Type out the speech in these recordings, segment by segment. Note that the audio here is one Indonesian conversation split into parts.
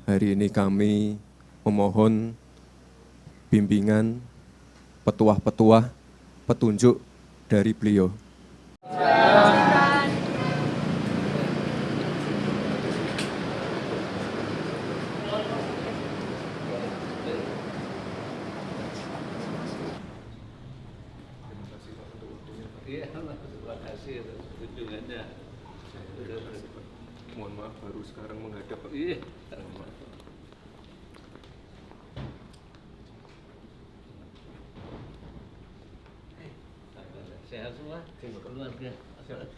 Hari ini kami memohon bimbingan, petuah-petuah, petunjuk dari beliau. Terima kasih atas kunjungannya. Mohon maaf baru sekarang menghadap. Iya. Sehat semua? Keluarga? Sehat.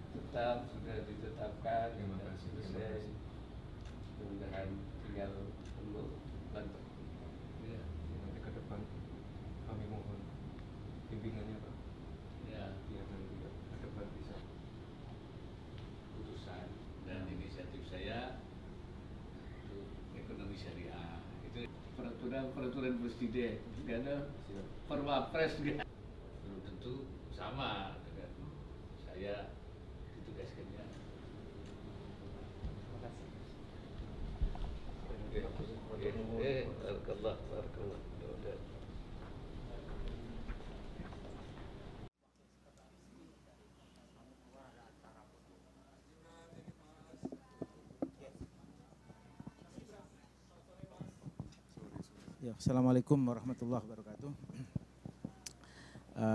Tetap sudah ditetapkan. Mudah-mudahan tinggal tunggu bantu. Nanti ke depan kami mohon bimbingannya Pak. Ya, Biar nanti ke depan bisa. putusan dan inisiatif saya untuk ekonomi syariah itu peraturan presiden nggak ada perwapres nggak belum tentu sama dengan saya ditugaskannya. Barakallah. Ya, Assalamualaikum warahmatullahi wabarakatuh.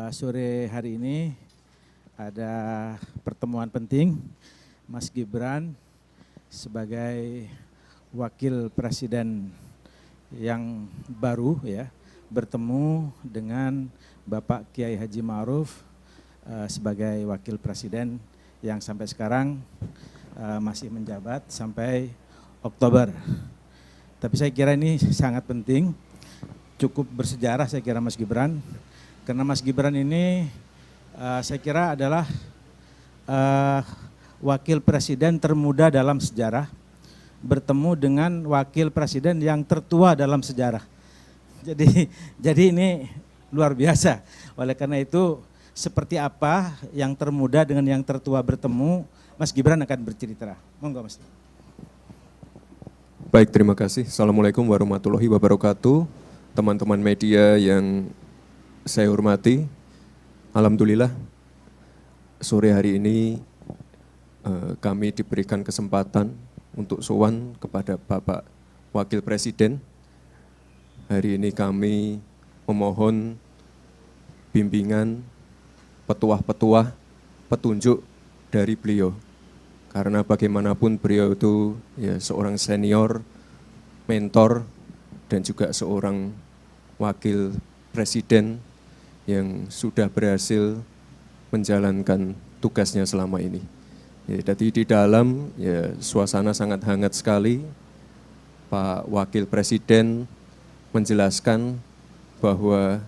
Sore hari ini ada pertemuan penting Mas Gibran sebagai wakil presiden yang baru ya bertemu dengan Bapak Kiai Haji Ma'ruf sebagai wakil presiden yang sampai sekarang masih menjabat sampai Oktober. Tapi saya kira ini sangat penting, cukup bersejarah saya kira Mas Gibran. Karena Mas Gibran ini saya kira adalah wakil presiden termuda dalam sejarah, bertemu dengan wakil presiden yang tertua dalam sejarah. Jadi ini luar biasa. Oleh karena itu seperti apa yang termuda dengan yang tertua bertemu, Mas Gibran akan bercerita. Monggo Mas. Baik, terima kasih. Assalamualaikum warahmatullahi wabarakatuh. Teman-teman media yang saya hormati, alhamdulillah sore hari ini kami diberikan kesempatan untuk sowan kepada Bapak Wakil Presiden. Hari ini kami memohon bimbingan, petuah-petuah, petunjuk dari beliau. Karena bagaimanapun beliau itu ya seorang senior, mentor, dan juga seorang wakil presiden yang sudah berhasil menjalankan tugasnya selama ini. Ya, jadi di dalam ya suasana sangat hangat sekali. Pak Wakil Presiden menjelaskan bahwa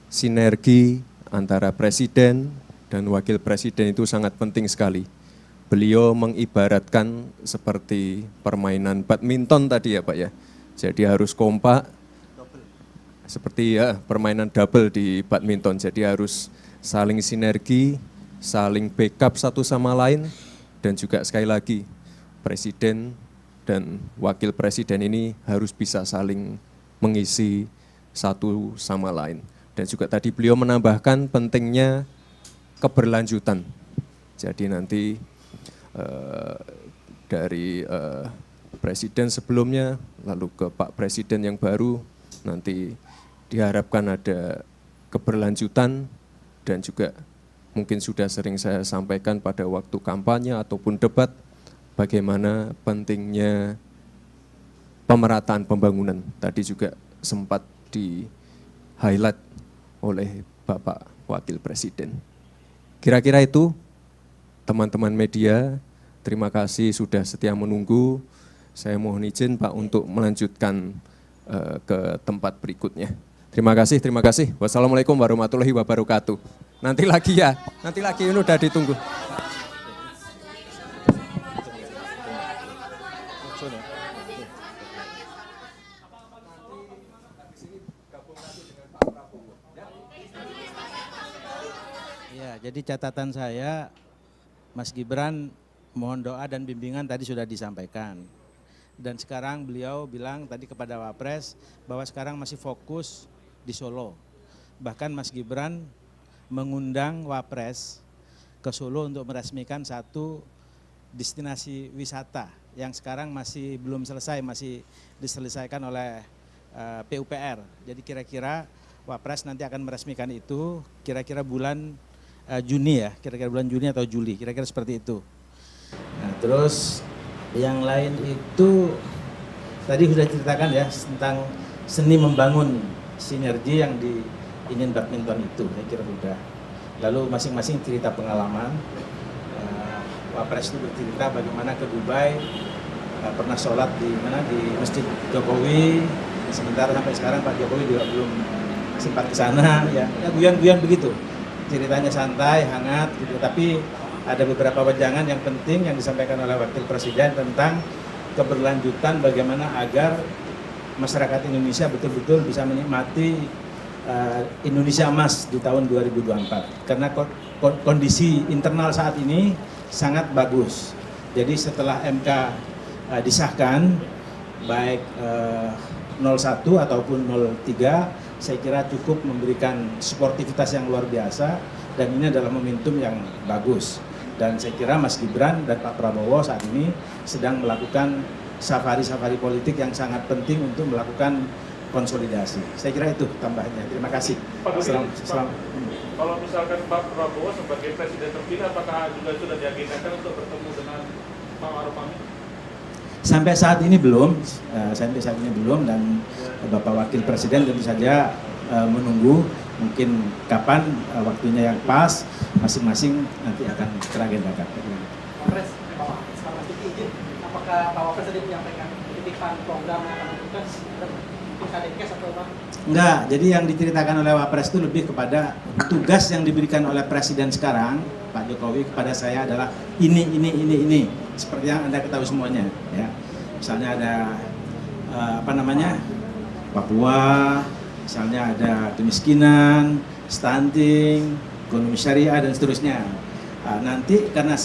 sinergi antara presiden dan wakil presiden itu sangat penting sekali. Beliau mengibaratkan seperti permainan badminton tadi ya Pak ya. Jadi harus kompak, seperti ya permainan double di badminton. Jadi harus saling sinergi, saling backup satu sama lain. Dan juga sekali lagi, presiden dan wakil presiden ini harus bisa saling mengisi satu sama lain. Dan juga tadi beliau menambahkan pentingnya keberlanjutan. Jadi nanti dari presiden sebelumnya, lalu ke Pak Presiden yang baru, nanti diharapkan ada keberlanjutan dan juga mungkin sudah sering saya sampaikan pada waktu kampanye ataupun debat, bagaimana pentingnya pemerataan pembangunan. Tadi juga sempat di-highlight oleh Bapak Wakil Presiden. Kira-kira itu, teman-teman media, terima kasih sudah setia menunggu. Saya mohon izin Pak untuk melanjutkan ke tempat berikutnya. Terima kasih, terima kasih. Wassalamualaikum warahmatullahi wabarakatuh. Nanti lagi ya, nanti lagi, ini udah ditunggu. Ya, jadi catatan saya Mas Gibran mohon doa dan bimbingan tadi sudah disampaikan. Dan sekarang beliau bilang tadi kepada Wapres bahwa sekarang masih fokus di Solo. Bahkan Mas Gibran mengundang Wapres ke Solo untuk meresmikan satu destinasi wisata yang sekarang masih belum selesai, masih diselesaikan oleh PUPR. Jadi kira-kira Wapres nanti akan meresmikan itu kira-kira bulan Juni ya, kira-kira bulan Juni atau Juli, kira-kira seperti itu. Nah, terus yang lain itu tadi sudah ceritakan ya tentang seni membangun sinergi yang di ingin badminton itu, saya kira sudah. Lalu masing-masing cerita pengalaman. Wapres itu bercerita bagaimana ke Dubai, pernah sholat di mana di Masjid Jokowi. Sementara sampai sekarang Pak Jokowi juga belum sempat ke sana, ya guyon-guyon begitu. Ceritanya santai, hangat gitu, tapi ada beberapa wejangan yang penting yang disampaikan oleh Wakil Presiden tentang keberlanjutan bagaimana agar masyarakat Indonesia betul-betul bisa menikmati Indonesia Emas di tahun 2024. Karena kondisi internal saat ini sangat bagus. Jadi setelah MK disahkan, baik 01 ataupun 03, saya kira cukup memberikan sportivitas yang luar biasa dan ini adalah momentum yang bagus. Dan saya kira Mas Gibran dan Pak Prabowo saat ini sedang melakukan safari-safari politik yang sangat penting untuk melakukan konsolidasi. Saya kira itu tambahannya. Terima kasih. Kalau misalkan Pak Prabowo sebagai presiden terpilih, apakah juga sudah diagendakan untuk bertemu dengan Pak Ma'ruf Amin? Sampai saat ini belum, dan Bapak Wakil Presiden tentu saja menunggu mungkin kapan waktunya yang pas, masing-masing nanti akan teragendakan. Wapres, Pak izin, apakah Pak Wapres tadi menyampaikan titipan program yang akan dilakukan tim Kadekes atau apa? Enggak, jadi yang diceritakan oleh Wapres itu lebih kepada tugas yang diberikan oleh Presiden sekarang, Pak Jokowi kepada saya adalah ini. Seperti yang Anda ketahui semuanya, ya. Misalnya ada Papua, misalnya ada kemiskinan, stunting, ekonomi syariah dan seterusnya. Nanti karena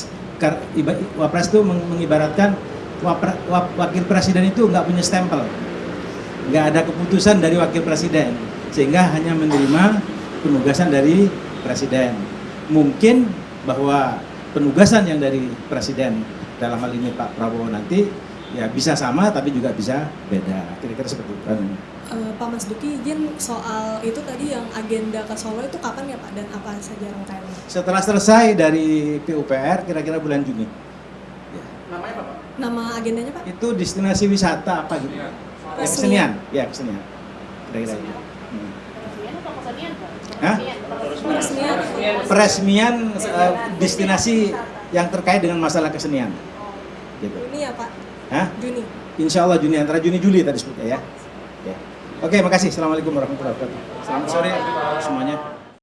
Wapres itu mengibaratkan Wakil Presiden itu nggak punya stempel, nggak ada keputusan dari Wakil Presiden, sehingga hanya menerima penugasan dari Presiden. Mungkin bahwa penugasan yang dari Presiden dalam hal ini Pak Prabowo nanti ya bisa sama tapi juga bisa beda, kira-kira seperti itu. Pak Mas Duki izin soal itu tadi yang agenda ke Solo itu kapan ya Pak dan apa saja rangkaiannya? Setelah selesai dari PUPR kira-kira bulan Juni. Ya. Namanya apa Pak? Nama agendanya Pak? Itu destinasi wisata apa gitu? Kesenian. Ya kesenian. Kira-kira itu. Peresmian atau kesenian Pak? Hah? Peresmian destinasi yang terkait dengan masalah kesenian. Gitu. Juni ya Pak? Hah? Juni. Insya Allah Juni, antara Juni Juli tadi sebutnya ya. Oke, makasih. Assalamualaikum warahmatullahi wabarakatuh. Selamat sore semuanya.